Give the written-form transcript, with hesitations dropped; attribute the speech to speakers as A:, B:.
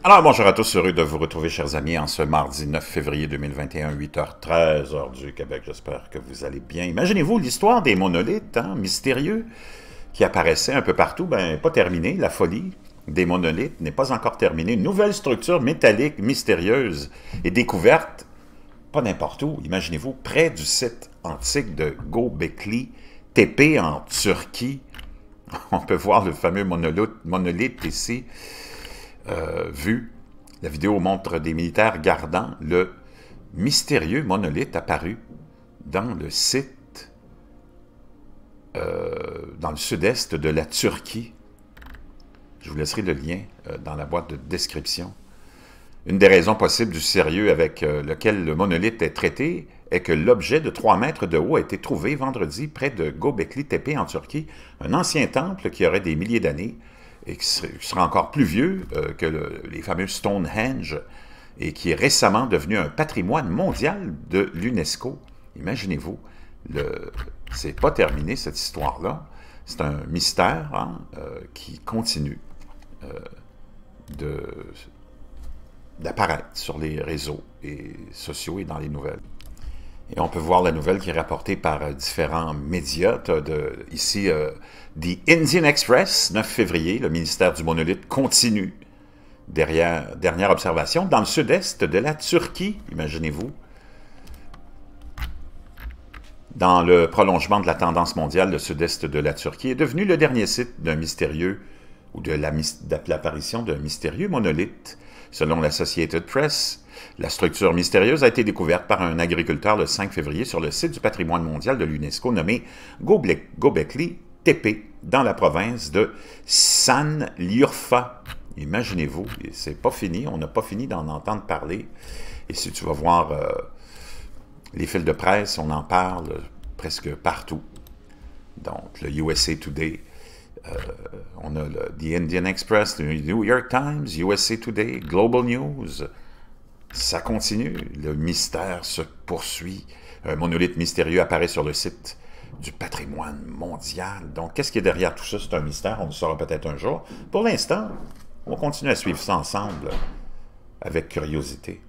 A: Alors, bonjour à tous, heureux de vous retrouver, chers amis, en ce mardi 9 février 2021, 8h13, heure du Québec. J'espère que vous allez bien. Imaginez-vous l'histoire des monolithes mystérieux qui apparaissaient un peu partout. Ben, pas terminée. La folie des monolithes n'est pas encore terminée. Une nouvelle structure métallique mystérieuse est découverte, pas n'importe où. Imaginez-vous, près du site antique de Göbekli Tepe en Turquie. On peut voir le fameux monolithe ici. Vu. La vidéo montre des militaires gardant le mystérieux monolithe apparu dans le site, dans le sud-est de la Turquie. Je vous laisserai le lien dans la boîte de description. Une des raisons possibles du sérieux avec lequel le monolithe est traité est que l'objet de 3 mètres de haut a été trouvé vendredi près de Göbekli Tepe en Turquie, un ancien temple qui aurait des milliers d'années et qui sera encore plus vieux que les fameux Stonehenge, et qui est récemment devenu un patrimoine mondial de l'UNESCO. Imaginez-vous, c'est pas terminé cette histoire-là. C'est un mystère qui continue d'apparaître sur les réseaux sociaux et dans les nouvelles. Et on peut voir la nouvelle qui est rapportée par différents médias. Ici, The Indian Express, 9 février, le ministère du monolithe continue. Dernière observation, dans le sud-est de la Turquie, imaginez-vous. Dans le prolongement de la tendance mondiale, le sud-est de la Turquie est devenu le dernier site d'un mystérieux, ou de l'apparition d'un mystérieux monolithe. Selon l'Associated Press, la structure mystérieuse a été découverte par un agriculteur le 5 février sur le site du patrimoine mondial de l'UNESCO nommé Göbekli Tepe, dans la province de Şanlıurfa. Imaginez-vous, c'est pas fini, on n'a pas fini d'en entendre parler. Et si tu vas voir les fils de presse, on en parle presque partout. Donc, le USA Today, on a The Indian Express, le New York Times, USA Today, Global News. Ça continue, le mystère se poursuit. Un monolithe mystérieux apparaît sur le site du patrimoine mondial. Donc, qu'est-ce qui est derrière tout ça? C'est un mystère, on le saura peut-être un jour. Pour l'instant, on continue à suivre ça ensemble avec curiosité.